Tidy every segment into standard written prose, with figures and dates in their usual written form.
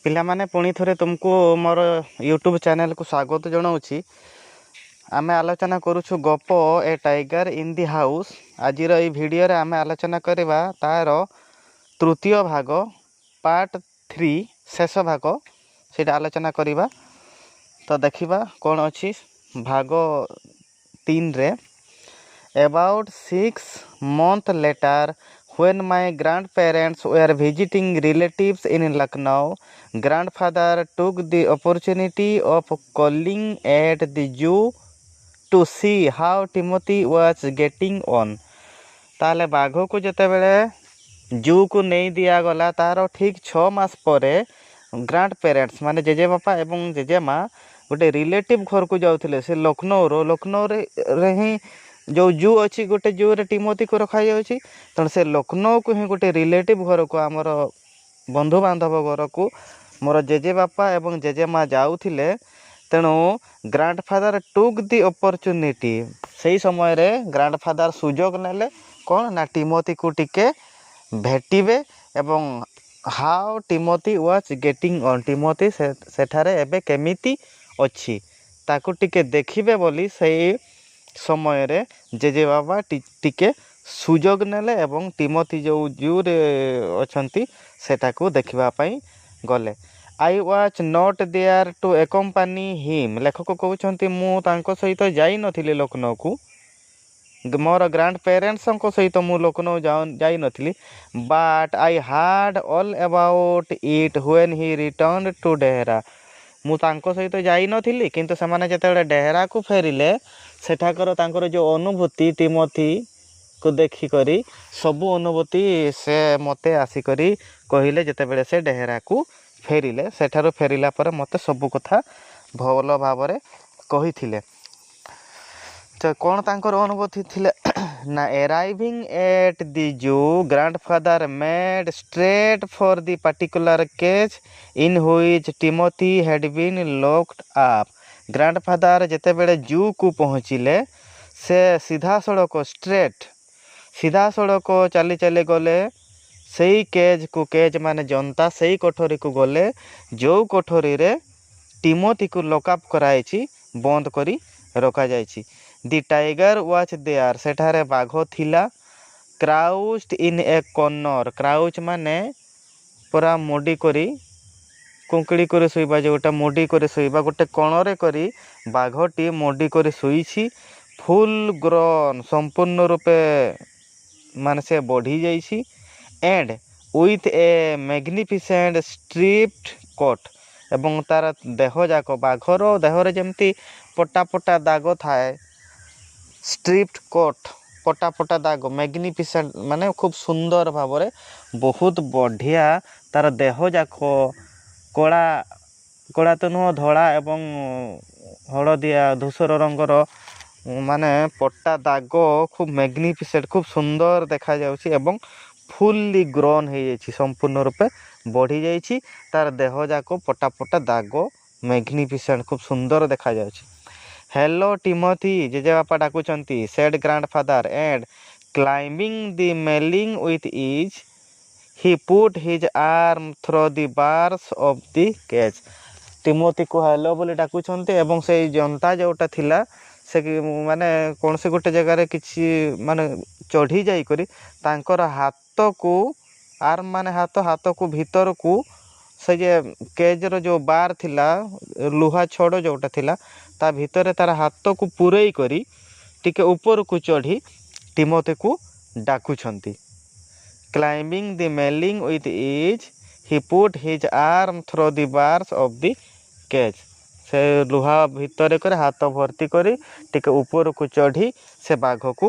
ପିଲାମାନେ ପୁଣି ଥରେ ତୁମକୁ ମୋର ୟୁଟ୍ୟୁବ୍ ଚ୍ୟାନେଲକୁ ସ୍ୱାଗତ ଜଣାଉଛି। ଆମେ ଆଲୋଚନା କରୁଛୁ ଗପ ଏ ଟାଇଗର ଇନ୍ ଦି ହାଉସ୍। ଆଜିର ଏହି ଭିଡ଼ିଓରେ ଆମେ ଆଲୋଚନା କରିବା ତାର ତୃତୀୟ ଭାଗ ପାର୍ଟ 3 ଶେଷ ଭାଗ, ସେଇଟା ଆଲୋଚନା କରିବା। ତ ଦେଖିବା କ'ଣ ଅଛି ଭାଗ 3ରେ। About 6 months later, when my grandparents were visiting relatives in Lucknow, grandfather took the opportunity of calling at the zoo to see how Timothy was getting on. ତାହେଲେ ବାଘକୁ ଯେତେବେଳେ ଜୁକୁ ନେଇ ଦିଆଗଲା ତାର ଠିକ୍ 6 ମାସ ପରେ ଗ୍ରାଣ୍ଡ ପ୍ୟାରେଣ୍ଟସ୍ ମାନେ ଜେଜେବାପା ଏବଂ ଜେଜେମା ଗୋଟେ ରିଲେଟିଭ୍ ଘରକୁ ଯାଉଥିଲେ। ସେ ଲକ୍ଷ୍ନୌରେ ହିଁ ଯେଉଁ ଜୁ ଅଛି, ଗୋଟେ ଜୁରେ ଟିମୋଥିକୁ ରଖାଯାଉଛି। ତେଣୁ ସେ ଲକ୍ଷ୍ନୌକୁ ହିଁ ଗୋଟେ ରିଲେଟିଭ୍ ଘରକୁ, ଆମର ବନ୍ଧୁବାନ୍ଧବ ଘରକୁ ମୋର ଜେଜେବାପା ଏବଂ ଜେଜେମା ଯାଉଥିଲେ। ତେଣୁ ଗ୍ରାଣ୍ଡଫାଦର ଟୁକ୍ ଦି ଅପରଚ୍ୟୁନିଟି, ସେଇ ସମୟରେ ଗ୍ରାଣ୍ଡଫାଦର ସୁଯୋଗ ନେଲେ କ'ଣ ନା ଟିମୋଥିକୁ ଟିକେ ଭେଟିବେ ଏବଂ how Timothy was getting on, Timothy ସେଠାରେ ଏବେ କେମିତି ଅଛି ତାକୁ ଟିକେ ଦେଖିବେ ବୋଲି ସେଇ ସମୟରେ ଜେଜେବାପା ଟିକେ ସୁଯୋଗ ନେଲେ ଏବଂ ଟିମୋଥି ଯେଉଁ ଜୁରେ ଅଛନ୍ତି ସେଟାକୁ ଦେଖିବା ପାଇଁ ଗଲେ। I was not there to accompany him, ଲେଖକ କହୁଛନ୍ତି ମୁଁ ତାଙ୍କ ସହିତ ଯାଇନଥିଲି ଲକ୍ଷ୍ନୌକୁ, ମୋର ଗ୍ରାଣ୍ଡ ପ୍ୟାରେଣ୍ଟସ୍ଙ୍କ ସହିତ ମୁଁ ଲକ୍ଷ୍ନୌ ଯାଇନଥିଲି। But I heard all about it when he return to Dehra, ମୁଁ ତାଙ୍କ ସହିତ ଯାଇନଥିଲି କିନ୍ତୁ ସେମାନେ ଯେତେବେଳେ ଡେହରାକୁ ଫେରିଲେ ସେଠାକାର ତାଙ୍କର ଯେଉଁ ଅନୁଭୂତି ଟିମୋଥିକୁ ଦେଖିକରି ସବୁ ଅନୁଭୂତି ସେ ମୋତେ ଆସିକରି କହିଲେ। ଯେତେବେଳେ ସେ ଡେହରାକୁ ଫେରିଲେ, ସେଠାରୁ ଫେରିଲା ପରେ ମୋତେ ସବୁ କଥା ଭଲ ଭାବରେ କହିଥିଲେ। ତ କ'ଣ ତାଙ୍କର ଅନୁଭୂତି ଥିଲେ ନା arriving at the zoo grandfather made straight for the particular cage in which Timothy had been locked up. Grandfather ଯେତେବେଳେ ଜୁକୁ ପହଞ୍ଚିଲେ ସେ ସିଧାସଳଖ ଚାଲି ଚାଲି ଗଲେ ସେଇ କେଜ୍କୁ, କେଜ୍ ମାନେ ଜନ୍ତା, ସେଇ କୋଠରୀକୁ ଗଲେ ଯେଉଁ କୋଠରୀରେ ଟିମୋଥିକୁ ଲକଅପ୍ କରାଯାଇଛି, ବନ୍ଦ କରି ରଖାଯାଇଛି। ଦି ଟାଇଗର ୱାଚ୍ ଦେୟାର, ସେଠାରେ ବାଘ ଥିଲା। କ୍ରାଉଚ୍ଡ ଇନ୍ ଏ କର୍ଣ୍ଣର, କ୍ରାଉଚ୍ ମାନେ ପୁରା ମୋଡ଼ି କରି, କୁଙ୍କିଡ଼ି କରି ଶୋଇବା, ଯେଉଁଟା ମୋଡ଼ି କରି ଶୋଇବା, ଗୋଟେ କଣରେ କରି ବାଘଟି ମୋଡ଼ି କରି ଶୋଇଛି। ଫୁଲ୍ ଗ୍ରୋନ୍, ସମ୍ପୂର୍ଣ୍ଣ ରୂପେ ମାନେ ସେ ବଢ଼ିଯାଇଛି। ଏଣ୍ଡ ୱିଥ୍ ଏ ମ୍ୟାଗ୍ନିଫିସେଣ୍ଟ ଷ୍ଟ୍ରିପ୍ଡ କୋଟ୍, ଏବଂ ତାର ଦେହ ଯାକ, ବାଘର ଦେହରେ ଯେମିତି ପଟା ପଟା ଦାଗ ଥାଏ, ଷ୍ଟ୍ରିପ୍ଡ କୋଟ୍, ପଟା ପଟା ଦାଗ, ମ୍ୟାଗ୍ନିଫିସେଣ୍ଟ ମାନେ ଖୁବ୍ ସୁନ୍ଦର ଭାବରେ, ବହୁତ ବଢ଼ିଆ ତାର ଦେହ ଯାକ, କଳା କଳା ତ ନୁହଁ, ଧଳା ଏବଂ ହଳଦିଆ ଧୂସର ରଙ୍ଗର ମାନେ ପଟା ଦାଗ, ଖୁବ୍ ମ୍ୟାଗ୍ନିଫିସେଣ୍ଟ, ଖୁବ୍ ସୁନ୍ଦର ଦେଖାଯାଉଛି ଏବଂ ଫୁଲ୍ଲି ଗ୍ରୋନ୍ ହେଇଯାଇଛି, ସମ୍ପୂର୍ଣ୍ଣ ରୂପେ ବଢ଼ିଯାଇଛି। ତାର ଦେହ ଯାକ ପଟା ପଟା ଦାଗ, ମ୍ୟାଗ୍ନିଫିସେଣ୍ଟ, ଖୁବ୍ ସୁନ୍ଦର ଦେଖାଯାଉଛି। ହ୍ୟାଲୋ ଟିମୋଥି, ଜେଜେବାପା ଡାକୁଛନ୍ତି, said grandfather, and climbing the ମେଲିଂ with ease he put his arm through the bars of the cage. ଟିମୋଥିକୁ ହ୍ୟାଲୋ ବୋଲି ଡାକୁଛନ୍ତି ଏବଂ ସେଇ ଜନ୍ତା ଯେଉଁଟା ଥିଲା ସେ ମାନେ କୌଣସି ଗୋଟେ ଜାଗାରେ କିଛି ମାନେ ଚଢ଼ି ଯାଇକରି ତାଙ୍କର ହାତକୁ, ଆର୍ମ ମାନେ ହାତକୁ ଭିତରକୁ, ସେ ଯେ କେଜ୍ର ଯେଉଁ ବାର୍ ଥିଲା, ଲୁହା ଛଡ଼ ଯେଉଁଟା ଥିଲା, ତା ଭିତରେ ତାର ହାତକୁ ପୂରେଇ କରି ଟିକେ ଉପରକୁ ଚଢ଼ି ଟିମୋଥିକୁ ଡାକୁଛନ୍ତି। କ୍ଲାଇମ୍ବିଂ ଦି ମେଲିଂ with ease he put his arm through the bars of the Kej, ସେ ଲୁହା ଭିତରେ କରି ହାତ ଭର୍ତ୍ତି କରି ଟିକେ ଉପରକୁ ଚଢ଼ି ସେ ବାଘକୁ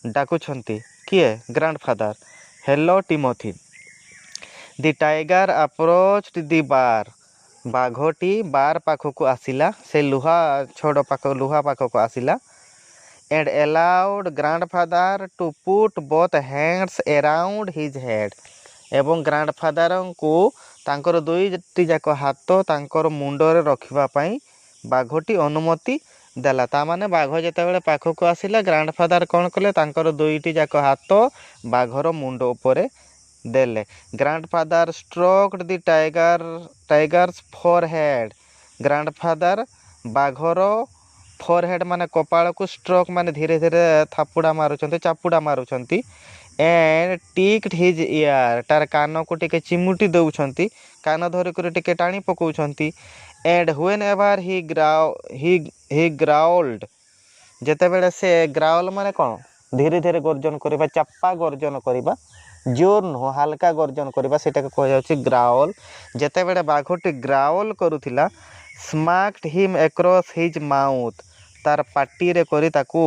ଡାକୁଛନ୍ତି। କିଏ? Grandfather. Hello Timothy. The tiger approached the bar, ବାଘଟି ବାର୍ ପାଖକୁ ଆସିଲା, ସେ ଲୁହା ପାଖକୁ ଆସିଲା। And allowed grandfather to put both hands around his head, ଏବଂ ଗ୍ରାଣ୍ଡଫାଦରଙ୍କୁ ତାଙ୍କର ଦୁଇଟି ଯାକ ହାତ ତାଙ୍କର ମୁଣ୍ଡରେ ରଖିବା ପାଇଁ ବାଘଟି ଅନୁମତି ଦେଲା। ତାମାନେ ବାଘ ଯେତେବେଳେ ପାଖକୁ ଆସିଲା, ଗ୍ରାଣ୍ଡଫାଦର କ'ଣ କଲେ, ତାଙ୍କର ଦୁଇଟି ଯାକ ହାତ ବାଘର ମୁଣ୍ଡ ଉପରେ ଦେଲେ। ଗ୍ରାଣ୍ଡଫାଦର ଷ୍ଟ୍ରୋକ୍ଡ ଦି ଟାଇଗର୍ସ ଫୋରହେଡ୍। ଗ୍ରାଣ୍ଡଫାଦର ବାଘର ଫୋରହେଡ୍ ମାନେ କପାଳକୁ ଷ୍ଟ୍ରୋକ୍ ମାନେ ଧୀରେ ଧୀରେ ଥାପୁଡ଼ା ମାରୁଛନ୍ତି, ଚାପୁଡ଼ା ମାରୁଛନ୍ତି। ଏଣ୍ଡ ଟିକ୍ଡ ହିଜ୍ ଇୟର୍, ତାର କାନକୁ ଟିକେ ଚିମୁଟି ଦେଉଛନ୍ତି, କାନ ଧରିକରି ଟିକେ ଟାଣି ପକାଉଛନ୍ତି। ଏଣ୍ଡ ହ୍ୱେନ୍ ଏଭର୍ ହି ଗ୍ରାଉଲ୍ଡ, ଯେତେବେଳେ ସେ ଗ୍ରାଉଲ୍ ମାନେ କ'ଣ, ଧୀରେ ଧୀରେ ଗର୍ଜନ କରିବା, ଚାପା ଗର୍ଜନ କରିବା, ଜୋର ନୁହଁ ହାଲକା ଗର୍ଜନ କରିବା, ସେଟାକୁ କୁହାଯାଉଛି ଗ୍ରାଉଲ୍। ଯେତେବେଳେ ବାଘଟି ଗ୍ରାଉଲ୍ କରୁଥିଲା, ସ୍ମାକ୍ଡ ହିମ୍ ଏକ୍ରସ୍ ହିଜ୍ ମାଉଥ୍, ତାର ପାଟିରେ କରି ତାକୁ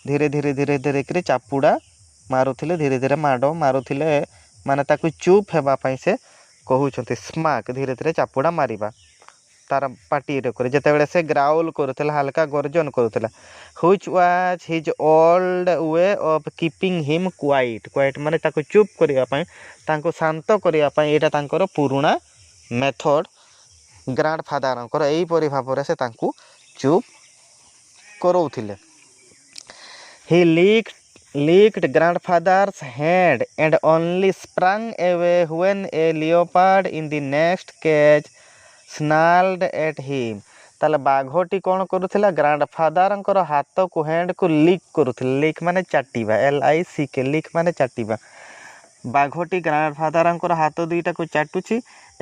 ଧୀରେ ଧୀରେ ଧୀରେ ଧୀରେ କରି ଚାପୁଡ଼ା ମାରୁଥିଲେ, ଧୀରେ ଧୀରେ ମାଡ଼ ମାରୁଥିଲେ, ମାନେ ତାକୁ ଚୁପ୍ ହେବା ପାଇଁ ସେ କହୁଛନ୍ତି। ସ୍ମାକ୍ ଧୀରେ ଧୀରେ ଚାପୁଡ଼ା ମାରିବା ତାର ପାଟିରେ କରି, ଯେତେବେଳେ ସେ ଗ୍ରାଉଲ୍ କରୁଥିଲା, ହାଲକା ଗର୍ଜନ କରୁଥିଲା। Which was his old way of keeping him quiet ମାନେ ତାକୁ ଚୁପ୍ କରିବା ପାଇଁ, ତାଙ୍କୁ ଶାନ୍ତ କରିବା ପାଇଁ, ଏଇଟା ତାଙ୍କର ପୁରୁଣା ମେଥଡ଼ ଗ୍ରାଣ୍ଡଫାଦରଙ୍କର। ଏହିପରି ଭାବରେ ସେ ତାଙ୍କୁ ଚୁପ୍ କରଉଥିଲେ। ହି licked grandfather's hand and only sprang away when a leopard in the next cage snarled at him। ତାହେଲେ ବାଘଟି କ'ଣ କରୁଥିଲା, ଗ୍ରାଣ୍ଡଫାଦରଙ୍କର ହାତକୁ ହ୍ୟାଣ୍ଡକୁ ଲିକ୍ କରୁଥିଲା। ଲିକ୍ ମାନେ ଚାଟିବା, LICK, ଲିକ୍ ମାନେ ଚାଟିବା। ବାଘଟି ଗ୍ରାଣ୍ଡଫାଦରଙ୍କର ହାତ ଦୁଇଟାକୁ ଚାଟୁଛି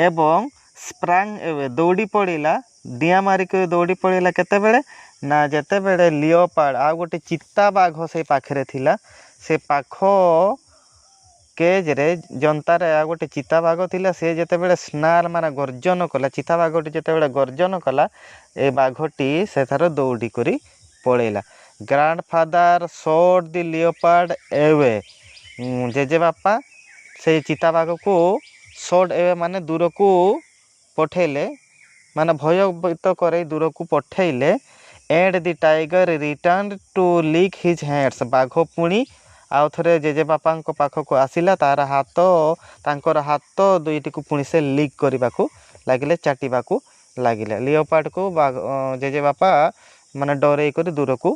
ଏବଂ ସ୍ପ୍ରାଙ୍ଗ ଏୱେ ଦୌଡ଼ି ପଡ଼ିଲା, ଡିଆଁ ମାରିକି ଦୌଡ଼ି ପଡ଼ିଲା। କେତେବେଳେ ନା ଯେତେବେଳେ ଲିଓପାର୍ଡ ଆଉ ଗୋଟେ ଚିତା ବାଘ ସେ ପାଖରେ ଥିଲା, ସେ ପାଖ କେଜ୍ରେ ଜନ୍ତାରେ ଆଉ ଗୋଟେ ଚିତା ବାଘ ଥିଲା। ସେ ଯେତେବେଳେ ସ୍ନାର୍ ମାନେ ଗର୍ଜନ କଲା, ଚିତା ବାଘଟି ଯେତେବେଳେ ଗର୍ଜନ କଲା, ଏ ବାଘଟି ସେଠାର ଦୌଡ଼ି କରି ପଳେଇଲା। ଗ୍ରାଣ୍ଡଫାଦର ସୋଡ୍ ଦି ଲିଓପାର୍ଡ ଏୱେ, ଜେଜେବାପା ସେଇ ଚିତା ବାଘକୁ ସୋଡ୍ ଏୱେ ମାନେ ଦୂରକୁ ପଠେଇଲେ, ମାନେ ଭୟଭୀତ କରେଇ ଦୂରକୁ ପଠେଇଲେ। And the tiger return to lick his hands, ବାଘ ପୁଣି ଆଉ ଥରେ ଜେଜେବାପାଙ୍କ ପାଖକୁ ଆସିଲା, ତାଙ୍କର ହାତ ଦୁଇଟିକୁ ପୁଣି ସେ ଲିକ୍ କରିବାକୁ ଲାଗିଲେ, ଚାଟିବାକୁ ଲାଗିଲେ। ଲିଓପାର୍ଡକୁ ଜେଜେବାପା ମାନେ ଡରେଇ କରି ଦୂରକୁ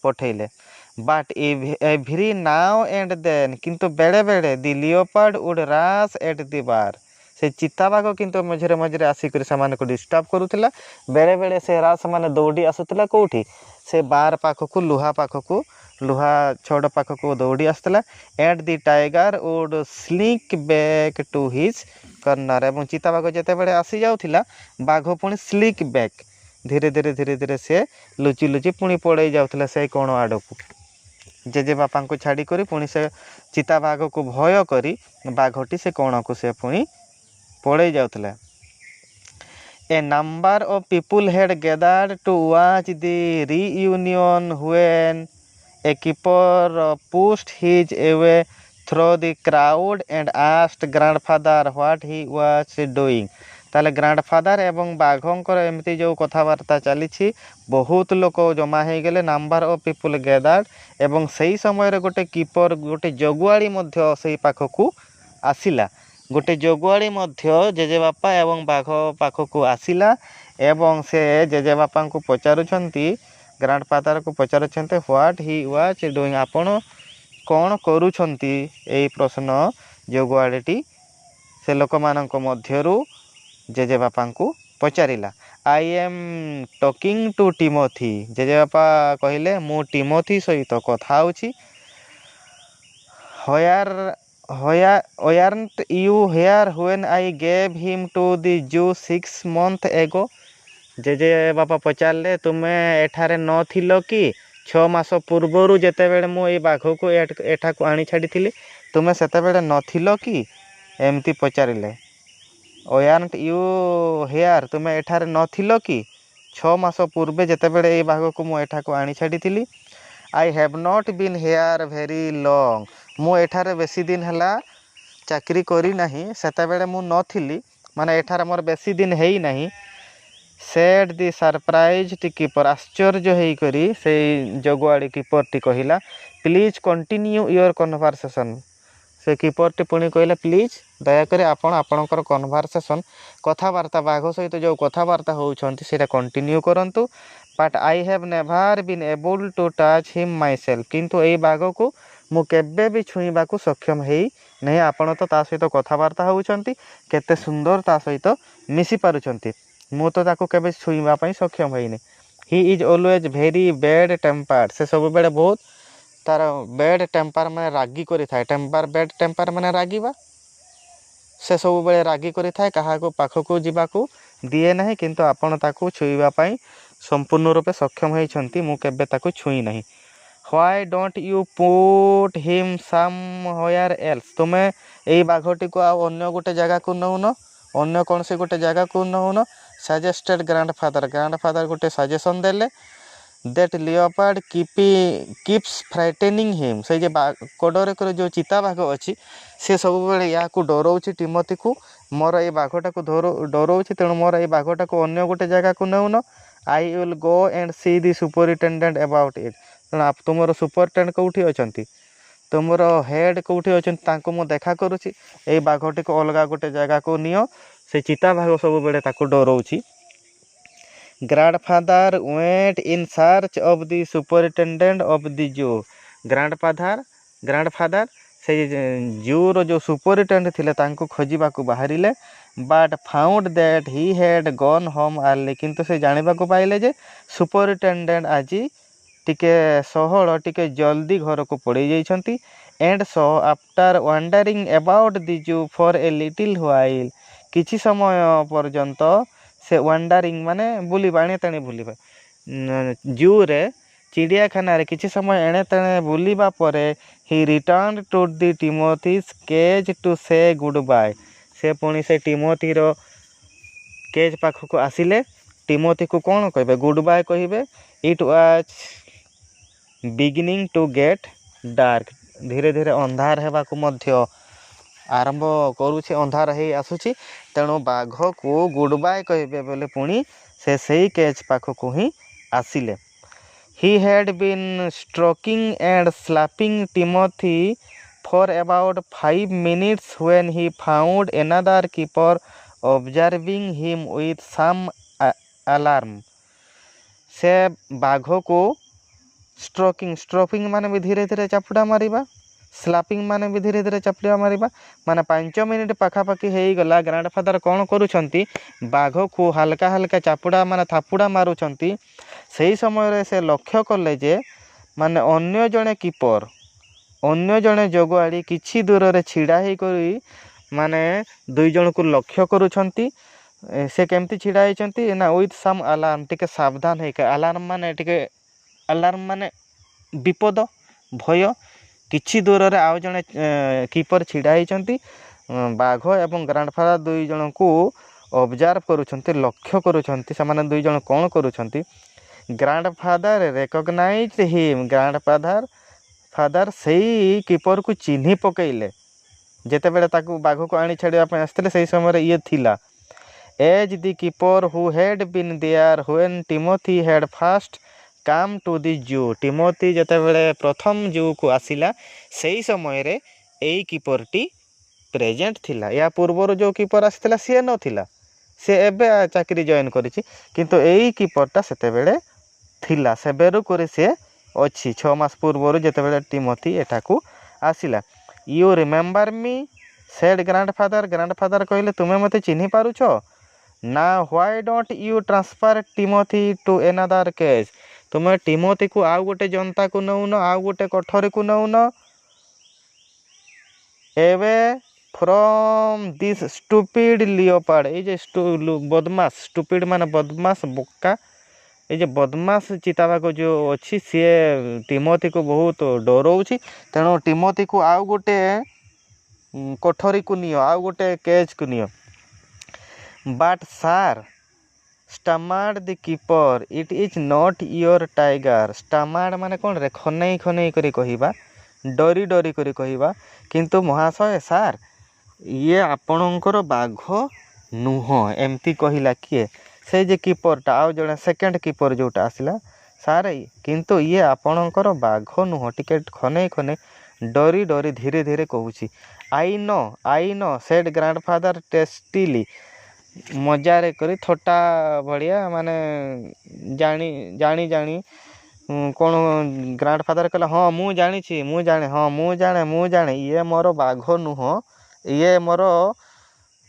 ପଠେଇଲେ। ବାଟ୍ ଏଭ୍ରି ନାଓ ଏଣ୍ଡ ଦେନ୍, କିନ୍ତୁ ବେଳେବେଳେ ଦି ଲିଓପାର୍ଡ ଉଡ୍ ରାସ୍ ଏଟ୍ ଦି ବାର୍, ସେ ଚିତାବାଘ କିନ୍ତୁ ମଝିରେ ମଝିରେ ଆସିକରି ସେମାନଙ୍କୁ ଡିଷ୍ଟର୍ବ କରୁଥିଲା। ବେଳେବେଳେ ସେ ରାସ୍ ମାନେ ଦୌଡ଼ି ଆସୁଥିଲା କେଉଁଠି, ସେ ବାର୍ ପାଖକୁ, ଲୁହା ଛଡ଼ ପାଖକୁ ଦୌଡ଼ି ଆସୁଥିଲା। And the tiger would slink back to his corner, ଏବଂ ଚିତାବାଘ ଯେତେବେଳେ ଆସିଯାଉଥିଲା, ବାଘ ପୁଣି ସ୍ଲିକ୍ ବ୍ୟାକ୍, ଧୀରେ ଧୀରେ ସେ ଲୁଚି ଲୁଚି ପୁଣି ପଳେଇ ଯାଉଥିଲା ସେଇ କୋଣ ଆଡ଼କୁ। ଜେଜେବାପାଙ୍କୁ ଛାଡ଼ିକରି ପୁଣି ସେ ଚିତାବାଘକୁ ଭୟ କରି ବାଘଟି ସେ କୋଣକୁ ସେ ପୁଣି ପଳେଇ ଯାଉଥିଲା। A number of people had gathered to watch the reunion when a keeper pushed his way through the crowd and asked grandfather what he was doing। ତାହେଲେ ଗ୍ରାଣ୍ଡଫାଦର ଏବଂ ବାଘଙ୍କର ଏମିତି ଯେଉଁ କଥାବାର୍ତ୍ତା ଚାଲିଛି, ବହୁତ ଲୋକ ଜମା ହେଇଗଲେ, ନାମ୍ବାର ଅଫ୍ ପିପୁଲ୍ ଗ୍ୟାଦର୍ଡ, ଏବଂ ସେଇ ସମୟରେ ଗୋଟେ କିପର, ଗୋଟେ ଜଗୁଆଳି ମଧ୍ୟ ସେଇ ପାଖକୁ ଆସିଲା। ଗୋଟେ ଜଗୁଆଳି ମଧ୍ୟ ଜେଜେବାପା ଏବଂ ବାଘ ପାଖକୁ ଆସିଲା ଏବଂ ସେ ଜେଜେବାପାଙ୍କୁ ପଚାରୁଛନ୍ତି, ଗ୍ରାଣ୍ଡଫାଦରକୁ ପଚାରୁଛନ୍ତି ହ୍ୱାଟ୍ ହି ୱାଜ୍ ଡୁଇଂ, ଆପଣ କ'ଣ କରୁଛନ୍ତି? ଏଇ ପ୍ରଶ୍ନ ଜଗୁଆଳିଟି ସେ ଲୋକମାନଙ୍କ ମଧ୍ୟରୁ ଜେଜେବାପାଙ୍କୁ ପଚାରିଲା। I am talking to Timothy, ଜେଜେବାପା କହିଲେ ମୁଁ ଟିମୋଥି ସହିତ କଥା ହେଉଛି। Weren't you here when I gave him to the zoo 6 months ago। ଜେଜେବାପା ପଚାରିଲେ, ତୁମେ ଏଠାରେ ନଥିଲ କି 6 ମାସ ପୂର୍ବରୁ, ଯେତେବେଳେ ମୁଁ ଏଇ ବାଘକୁ ଏଠାକୁ ଆଣି ଛାଡ଼ିଥିଲି, ତୁମେ ସେତେବେଳେ ନଥିଲ କି? ଏମିତି ପଚାରିଲେ। ୱେୟାର୍ଣ୍ଟ ୟୁ ହେୟାର, ତୁମେ ଏଠାରେ ନଥିଲ କି 6 ମାସ ପୂର୍ବେ, ଯେତେବେଳେ ଏଇ ବାଘକୁ ମୁଁ ଏଠାକୁ ଆଣି ଛାଡ଼ିଥିଲି। I have not been here very long, ମୁଁ ଏଠାରେ ବେଶୀ ଦିନ ହେଲା ଚାକିରି କରିନାହିଁ, ସେତେବେଳେ ମୁଁ ନଥିଲି, ମାନେ ଏଠାରେ ମୋର ବେଶୀ ଦିନ ହେଇନାହିଁ। ସେଡ୍ ଦି ସରପ୍ରାଇଜ୍ଡ କିପର, ଆଶ୍ଚର୍ଯ୍ୟ ହେଇକରି ସେଇ ଜଗୁଆଳି କିପରଟି କହିଲା। ପ୍ଲିଜ୍ କଣ୍ଟିନ୍ୟୁ ୟୁଅର୍ କନଭରସେସନ୍, ସେ କିପରଟି ପୁଣି କହିଲା, ପ୍ଲିଜ୍ ଦୟାକରି ଆପଣ ଆପଣଙ୍କର କନଭରସେସନ୍, କଥାବାର୍ତ୍ତା, ବାଘ ସହିତ ଯେଉଁ କଥାବାର୍ତ୍ତା ହେଉଛନ୍ତି ସେଇଟା କଣ୍ଟିନ୍ୟୁ କରନ୍ତୁ। But I have never been able to touch him myself, କିନ୍ତୁ ଏଇ ବାଘକୁ ମୁଁ କେବେ ବି ଛୁଇଁବାକୁ ସକ୍ଷମ ହେଇ ନାହିଁ। ଆପଣ ତ ତା ସହିତ କଥାବାର୍ତ୍ତା ହେଉଛନ୍ତି, କେତେ ସୁନ୍ଦର ତା ସହିତ ମିଶି ପାରୁଛନ୍ତି, ମୁଁ ତ ତାକୁ କେବେ ଛୁଇଁବା ପାଇଁ ସକ୍ଷମ ହେଇନି। He is always very bad tempered. ସେ ସବୁବେଳେ ବହୁତ ତାର ବ୍ୟାଡ଼ ଟେମ୍ପାର ମାନେ ରାଗି କରିଥାଏ। ବ୍ୟାଡ଼ ଟେମ୍ପାର ମାନେ ରାଗିବା। ସେ ସବୁବେଳେ ରାଗି କରିଥାଏ, କାହାକୁ ପାଖକୁ ଯିବାକୁ ଦିଏ ନାହିଁ। କିନ୍ତୁ ଆପଣ ତାକୁ ଛୁଇଁବା ପାଇଁ ସମ୍ପୂର୍ଣ୍ଣ ରୂପେ ସକ୍ଷମ ହେଇଛନ୍ତି, ମୁଁ କେବେ ତାକୁ ଛୁଇଁ ନାହିଁ। Why don't you put him somewhere else. ତୁମେ ଏଇ ବାଘଟିକୁ ଆଉ ଅନ୍ୟ ଗୋଟେ ଜାଗାକୁ ନେଉନ, ଅନ୍ୟ କୌଣସି ଗୋଟେ ଜାଗାକୁ ନେଉନ। ସଜେଷ୍ଟେଡ଼ ଗ୍ରାଣ୍ଡଫାଦର ଗୋଟେ ସଜେସନ୍ ଦେଲେ। That leopard keeps frightening him. ସେଇ ଯେ କଡ଼ରେ କରି ଯେଉଁ ଚିତାବାଘ ଅଛି, ସେ ସବୁବେଳେ ୟାକୁ ଡରଉଛି ଟିମୋଥିକୁ। ମୋର ଏଇ ବାଘଟାକୁ ଡରଉଛି, ତେଣୁ ମୋର ଏଇ ବାଘଟାକୁ ଅନ୍ୟ ଗୋଟେ ଜାଗାକୁ ନେଉନ। I will go and see the superintendent about it. ତେଣୁ ତୁମର ସୁପରିଟେଣ୍ଡେଣ୍ଟ କେଉଁଠି ଅଛନ୍ତି, ତୁମର ହେଡ଼୍ କେଉଁଠି ଅଛନ୍ତି, ତାଙ୍କୁ ମୁଁ ଦେଖା କରୁଛି। ଏଇ ବାଘଟିକୁ ଅଲଗା ଗୋଟେ ଜାଗାକୁ ନିଅ। ସେ ଚିତାବାଘ ସବୁବେଳେ ତାକୁ ଡରଉଛି। Grandfather went in search of the superintendent of the zoo. ଗ୍ରାଣ୍ଡଫାଦର ସେଇ ଜୁର ଯେଉଁ ସୁପରିଟେଣ୍ଡେଣ୍ଟ ଥିଲେ ତାଙ୍କୁ ଖୋଜିବାକୁ ବାହାରିଲେ। But found that he had gone home early. କିନ୍ତୁ ସେ ଜାଣିବାକୁ ପାଇଲେ ଯେ ସୁପରିଟେଣ୍ଡେଣ୍ଟ ଆଜି ଟିକେ ଟିକେ ଜଲ୍ଦି ଘରକୁ ପଳେଇ ଯାଇଛନ୍ତି। And so after wandering about the zoo for a little while. କିଛି ସମୟ ପର୍ଯ୍ୟନ୍ତ ସେ ୱାଣ୍ଡରିଂ ମାନେ ବୁଲିବା, ଏଣେ ତେଣେ ବୁଲିବା। ଜୁରେ ଚିଡ଼ିଆଖାନାରେ କିଛି ସମୟ ଏଣେ ତେଣେ ବୁଲିବା ପରେ ହି ରିଟର୍ଣ୍ଣ ଟୁ ଦି ଟିମୋଥିସ୍ କେଜ୍ ଟୁ ସେ ଗୁଡ୍ ବାଏ। ସେ ପୁଣି ସେ ଟିମୋଥିର କେଜ୍ ପାଖକୁ ଆସିଲେ। ଟିମୋଥିକୁ କ'ଣ କହିବେ? ଗୁଡ୍ ବାଏ କହିବେ। It was beginning to get dark. ଧୀରେ ଧୀରେ ଅନ୍ଧାର ହେବାକୁ ମଧ୍ୟ ଆରମ୍ଭ କରୁଛି, ଅନ୍ଧାର ହେଇ ଆସୁଛି। ତେଣୁ ବାଘକୁ ଗୁଡ୍ ବାଏ କହିବେ ବୋଲି ପୁଣି ସେ ସେଇ କେଜ୍ ପାଖକୁ ହିଁ ଆସିଲେ। He had been stroking and slapping Timothy for about 5 minutes when he found another keeper observing him with some alarm. ସେ ବାଘକୁ ଷ୍ଟ୍ରୋକିଂ ମାନେ ବି ଧୀରେ ଧୀରେ ଚାପୁଡ଼ା ମାରିବା, ସ୍ଲାପିଂ ମାନେ ବି ଧୀରେ ଧୀରେ ଚାପୁଡ଼ା ମାରିବା। ମାନେ 5 ମିନିଟ୍ ପାଖାପାଖି ହେଇଗଲା। ଗ୍ରାଣ୍ଡଫାଦର କ'ଣ କରୁଛନ୍ତି? ବାଘକୁ ହାଲକା ହାଲକା ଚାପୁଡ଼ା ମାନେ ଥାପୁଡ଼ା ମାରୁଛନ୍ତି। ସେହି ସମୟରେ ସେ ଲକ୍ଷ୍ୟ କଲେ ଯେ ମାନେ ଅନ୍ୟ ଜଣେ ଜଗୁଆଳି କିଛି ଦୂରରେ ଛିଡ଼ା ହେଇକରି ମାନେ 2 ଜଣଙ୍କୁ ଲକ୍ଷ୍ୟ କରୁଛନ୍ତି। ସେ କେମିତି ଛିଡ଼ା ହେଇଛନ୍ତି ନା ୱିଥ୍ ସମ୍ ଆଲାର୍ମ, ଟିକେ ସାବଧାନ ହେଇକି। ଆଲାର୍ମ ମାନେ ବିପଦ, ଭୟ। କିଛି ଦୂରରେ ଆଉ ଜଣେ କିପର ଛିଡ଼ା ହେଇଛନ୍ତି। ବାଘ ଏବଂ ଗ୍ରାଣ୍ଡଫାଦର 2 ଜଣଙ୍କୁ ଅବଜର୍ଭ କରୁଛନ୍ତି, ଲକ୍ଷ୍ୟ କରୁଛନ୍ତି। ସେମାନେ 2 ଜଣ କ'ଣ କରୁଛନ୍ତି? ଗ୍ରାଣ୍ଡଫାଦର ରେକଗ୍ନାଇଜ୍ଡ ହିମ୍। ଗ୍ରାଣ୍ଡଫାଦର ସେଇ କିପରକୁ ଚିହ୍ନି ପକେଇଲେ। ଯେତେବେଳେ ତାକୁ ବାଘକୁ ଆଣି ଛାଡ଼ିବା ପାଇଁ ଆସିଥିଲେ, ସେହି ସମୟରେ ଇଏ ଥିଲା। As the keeper who had been there when Timothy had first came to the zoo. ଟିମୋଥି ଯେତେବେଳେ ପ୍ରଥମ ଜୁକୁ ଆସିଲା, ସେହି ସମୟରେ ଏଇ କିପରଟି ପ୍ରେଜେଣ୍ଟ ଥିଲା। ୟା ପୂର୍ବରୁ ଯେଉଁ କିପର ଆସିଥିଲା ସିଏ ନଥିଲା, ସେ ଏବେ ଚାକିରି ଜଏନ୍ କରିଛି। କିନ୍ତୁ ଏଇ କିପରଟା ସେତେବେଳେ ଥିଲା, ସେବେରୁ କରି ସେ ଅଛି। 6 ମାସ ପୂର୍ବରୁ ଯେତେବେଳେ ଟିମୋଥି ଏଠାକୁ ଆସିଲା। You remember me said grandfather କହିଲେ, ତୁମେ ମୋତେ ଚିହ୍ନି ପାରୁଛ ନା? Why don't you transfer Timothy to another cage. ତୁମେ ଟିମୋଥିକୁ ଆଉ ଗୋଟେ ଜନ୍ତାକୁ ନେଉନ, ଆଉ ଗୋଟେ କୋଠରୀକୁ ନେଉନ। ଏବେ ଫ୍ରମ୍ ଦିସ୍ ଷ୍ଟୁପିଡ୍ ଲିଓପାର୍ଡ଼। ଏଇ ଯେ ବଦମାସ, ଷ୍ଟୁପିଡ୍ ମାନେ ବଦମାସ, ବୋକା। ଏଇ ଯେ ବଦମାସ ଚିତାବାଘ ଯେଉଁ ଅଛି, ସିଏ ଟିମୋଥିକୁ ବହୁତ ଡରଉଛି। ତେଣୁ ଟିମୋଥିକୁ ଆଉ ଗୋଟେ କୋଠରୀକୁ ନିଅ, ଆଉ ଗୋଟେ କେଜ୍କୁ ନିଅ। But sir, stammered the keeper, it is not your tiger. Stammered ମାନେ କ'ଣ? ଖନେଇ କରି କହିବା, ଡରି କରି କହିବା। କିନ୍ତୁ ମହାଶୟ, ସାର୍, ଇଏ ଆପଣଙ୍କର ବାଘ ନୁହଁ। ଏମିତି କହିଲା କିଏ? ସେଇ ଯେ କିପରଟା, ଆଉ ଜଣେ ସେକେଣ୍ଡ କିପର ଯେଉଁଟା ଆସିଲା। ସାର୍, କିନ୍ତୁ ଇଏ ଆପଣଙ୍କର ବାଘ ନୁହଁ। ଟିକେ ଖନେଇ ଡରି ଧୀରେ ଧୀରେ କହୁଛି। I know said grandfather testily. ମଜାରେ କରି ଥଟ୍ଟା ଭଳିଆ, ମାନେ ଜାଣି କ'ଣ ଗ୍ରାଣ୍ଡଫାଦର କହିଲା ହଁ ମୁଁ ଜାଣିଛି ମୁଁ ଜାଣେ ହଁ ମୁଁ ଜାଣେ ଇଏ ମୋର ବାଘ ନୁହଁ, ଇଏ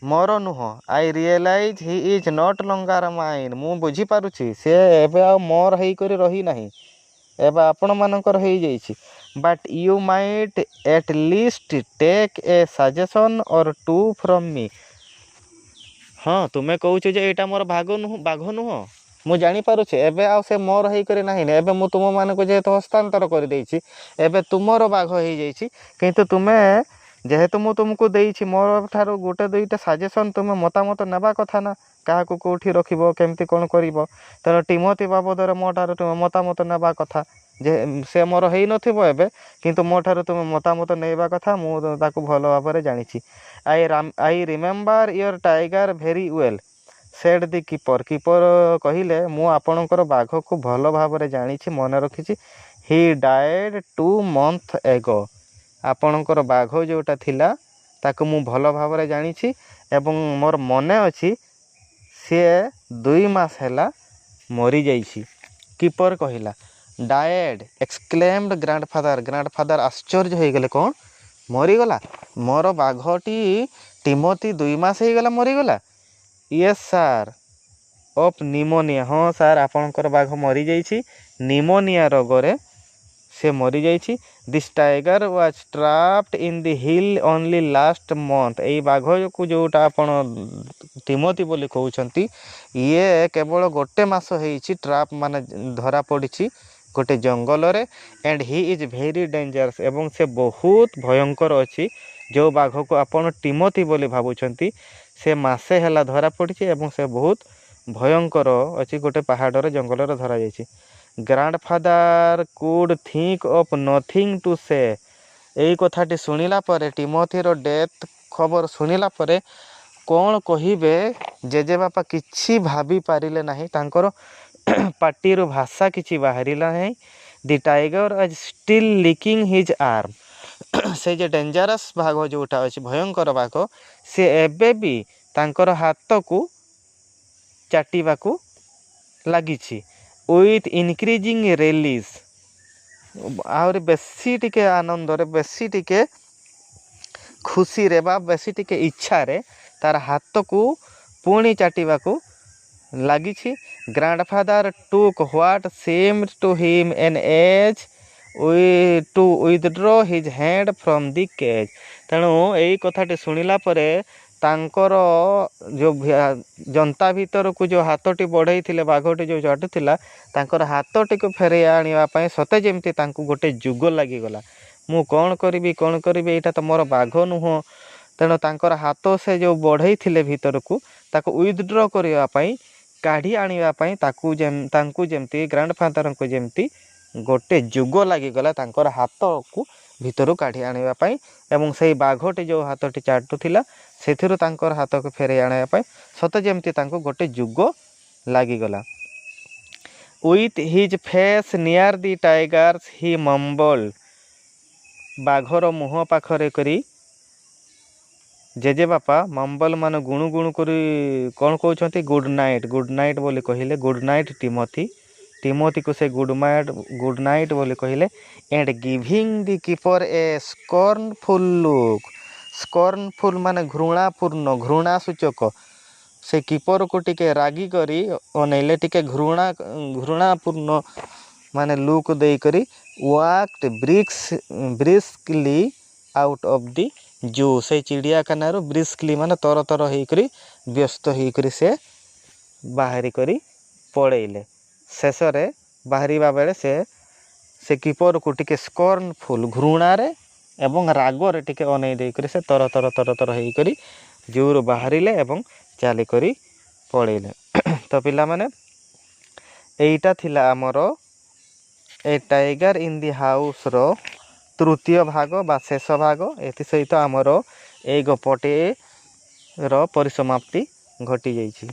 ମୋର ନୁହଁ। I realise he is not longer mine. ମୁଁ ବୁଝିପାରୁଛି ସେ ଏବେ ଆଉ ମୋର ହେଇକରି ରହିନାହିଁ, ଏବେ ଆପଣମାନଙ୍କର ହେଇଯାଇଛି। But you might at least take a suggestion or two from me. ହଁ ତୁମେ କହୁଛ ଯେ ଏଇଟା ମୋର ବାଘ ନୁହଁ, ମୁଁ ଜାଣିପାରୁଛି ଏବେ ଆଉ ସେ ମୋର ହେଇକରି ନାହିଁ। ଏବେ ମୁଁ ତୁମମାନଙ୍କୁ ଯେହେତୁ ହସ୍ତାନ୍ତର କରିଦେଇଛି, ଏବେ ତୁମର ବାଘ ହେଇଯାଇଛି। କିନ୍ତୁ ତୁମେ ଯେହେତୁ ମୁଁ ତୁମକୁ ଦେଇଛି, ମୋର ଠାରୁ ଗୋଟେ ଦୁଇଟା ସାଜେସନ୍ ତୁମେ ମତାମତ ନେବା କଥା ନା, କାହାକୁ କେଉଁଠି ରଖିବ, କେମିତି କ'ଣ କରିବ। ତେଣୁ ଟିମୋଥି ବାବଦରେ ମୋ ଠାରୁ ତୁମେ ମତାମତ ନେବା କଥା। ଯେ ସେ ମୋର ହେଇନଥିବ ଏବେ, କିନ୍ତୁ ମୋ ଠାରୁ ତୁମେ ମତାମତ ନେବା କଥା, ମୁଁ ତାକୁ ଭଲ ଭାବରେ ଜାଣିଛି। I remember your tiger very well said the keeper. କିପର କହିଲେ ମୁଁ ଆପଣଙ୍କର ବାଘକୁ ଭଲ ଭାବରେ ଜାଣିଛି, ମନେ ରଖିଛି। He died 2 months ago। ଆପଣଙ୍କର ବାଘ ଯେଉଁଟା ଥିଲା ତାକୁ ମୁଁ ଭଲ ଭାବରେ ଜାଣିଛି ଏବଂ ମୋର ମନେ ଅଛି ସିଏ 2 ମାସ ହେଲା ମରିଯାଇଛି। କିପର କହିଲା। ଡାଏଡ୍ ଏକ୍ସକ୍ଲେମ୍ଡ ଗ୍ରାଣ୍ଡଫାଦର ଆଶ୍ଚର୍ଯ୍ୟ ହେଇଗଲେ, କ'ଣ ମରିଗଲା? ମୋର ବାଘଟି ଟିମୋଥି 2 ମାସ ହେଇଗଲା ମରିଗଲା? Yes sir of pneumonia. ହଁ ସାର୍ ଆପଣଙ୍କର ବାଘ ମରିଯାଇଛି, ନିମୋନିଆ ରୋଗରେ ସେ ମରିଯାଇଛି। This tiger was trapped in the hill only last month. ଏଇ ବାଘକୁ ଯେଉଁଟା ଆପଣ ଟିମୋଥି ବୋଲି କହୁଛନ୍ତି, ଇଏ କେବଳ ଗୋଟେ ମାସ ହେଇଛି ଟ୍ରାପ୍ ମାନେ ଧରା ପଡ଼ିଛି ଗୋଟେ ଜଙ୍ଗଲରେ। And he is very dangerous. ଏବଂ ସେ ବହୁତ ଭୟଙ୍କର ଅଛି। ଯେଉଁ ବାଘକୁ ଆପଣ ଟିମୋଥି ବୋଲି ଭାବୁଛନ୍ତି ସେ ମାସେ ହେଲା ଧରା ପଡ଼ିଛି ଏବଂ ସେ ବହୁତ ଭୟଙ୍କର ଅଛି, ଗୋଟେ ପାହାଡ଼ର ଜଙ୍ଗଲରେ ଧରାଯାଇଛି। Grandfather could think of nothing to say. ଏଇ କଥାଟି ଶୁଣିଲା ପରେ, ଟିମୋଥିର ଡେଥ୍ ଖବର ଶୁଣିଲା ପରେ କ'ଣ କହିବେ ଜେଜେବାପା କିଛି ଭାବି ପାରିଲେ ନାହିଁ। ତାଙ୍କର ପାଟିରୁ ଭାଷା କିଛି ବାହାରିଲା ନାହିଁ। The tiger was still licking his arm. ସେ ଯେ ଡେଞ୍ଜରସ୍ ବାଘ ଯେଉଁଟା ଅଛି, ଭୟଙ୍କର ବାଘ, ସେ ଏବେ ବି ତାଙ୍କର ହାତକୁ ଚାଟିବାକୁ ଲାଗିଛି। With increasing release. ଆହୁରି ବେଶୀ ଟିକେ ଆନନ୍ଦରେ, ବେଶୀ ଟିକେ ଖୁସିରେ ବା ବେଶୀ ଟିକେ ଇଚ୍ଛାରେ ତାର ହାତକୁ ପୁଣି ଚାଟିବାକୁ ଲାଗିଛି। Grandfather took what seemed to him an age to withdraw his hand from the cage. ତେଣୁ ଏଇ କଥାଟି ଶୁଣିଲା ପରେ ତାଙ୍କର ଯେଉଁ ଜନ୍ତା ଭିତରକୁ ଯେଉଁ ହାତଟି ବଢ଼େଇଥିଲେ, ବାଘଟି ଯେଉଁ ଚାଟୁଥିଲା, ତାଙ୍କର ହାତଟିକୁ ଫେରାଇ ଆଣିବା ପାଇଁ ସତେ ଯେମିତି ତାଙ୍କୁ ଗୋଟେ ଯୁଗ ଲାଗିଗଲା। ମୁଁ କ'ଣ କରିବି, ଏଇଟା ତ ମୋର ବାଘ ନୁହଁ। ତେଣୁ ତାଙ୍କର ହାତ ସେ ଯେଉଁ ବଢ଼େଇଥିଲେ ଭିତରକୁ, ତାକୁ ୱିଥଡ୍ର କରିବା ପାଇଁ, କାଢ଼ି ଆଣିବା ପାଇଁ ତାଙ୍କୁ ଯେମିତି ଗ୍ରାଣ୍ଡଫାଦରଙ୍କୁ ଯେମିତି ଗୋଟେ ଯୁଗ ଲାଗିଗଲା ତାଙ୍କର ହାତକୁ ଭିତରୁ କାଢ଼ି ଆଣିବା ପାଇଁ। ଏବଂ ସେଇ ବାଘଟି ଯେଉଁ ହାତଟି ଚାଟୁଥିଲା ସେଥିରୁ ତାଙ୍କର ହାତକୁ ଫେରାଇ ଆଣିବା ପାଇଁ ସତେ ଯେମିତି ତାଙ୍କୁ ଗୋଟେ ଯୁଗ ଲାଗିଗଲା। With his face near the tiger's he mumbled. ବାଘର ମୁହଁ ପାଖରେ କରି ଜେଜେବାପା ମମ୍ବଲ ମାନେ ଗୁଣୁ ଗୁଣୁ କରି କ'ଣ କହୁଛନ୍ତି, ଗୁଡ୍ ନାଇଟ୍ ବୋଲି କହିଲେ। ଗୁଡ୍ ନାଇଟ୍ ଟିମୋଥିକୁ ସେ ଗୁଡ୍ ନାଇଟ୍ ବୋଲି କହିଲେ। And giving the keeper a scornful look. Scornful ମାନେ ଘୃଣାପୂର୍ଣ୍ଣ, ଘୃଣା ସୂଚକ। ସେ କିପରକୁ ଟିକେ ରାଗି କରି ଅନେଇଲେ, ଟିକେ ଘୃଣାପୂର୍ଣ୍ଣ ମାନେ ଲୁକ୍ ଦେଇକରି ୱାକ୍ଡ ବ୍ରିସ୍କଲି ଆଉଟ୍ ଅଫ୍ ଦି ଜୁ। ସେଇ ଚିଡ଼ିଆଖାନାରୁ ବ୍ରିସ୍କଲି ମାନେ ତର ହେଇକରି, ବ୍ୟସ୍ତ ହେଇକରି ସେ ବାହାରି କରି ପଳେଇଲେ। ଶେଷରେ ବାହାରିବା ବେଳେ ସେ କିପରକୁ ଟିକେ ସ୍କର୍ନଫୁଲ୍, ଘୃଣାରେ ଏବଂ ରାଗରେ ଟିକେ ଅନେଇ ଦେଇକରି ସେ ତର ହେଇକରି ଜୁରୁ ବାହାରିଲେ ଏବଂ ଚାଲିକରି ପଳେଇଲେ। ତ ପିଲାମାନେ, ଏଇଟା ଥିଲା ଆମର ଏ ଟାଇଗର ଇନ୍ ଦି ହାଉସ୍ର ତୃତୀୟ ଭାଗ ବା ଶେଷ ଭାଗ। ଏଥିସହିତ ଆମର ଏଇ ଗପଟିର ପରିସମାପ୍ତି ଘଟିଯାଇଛି।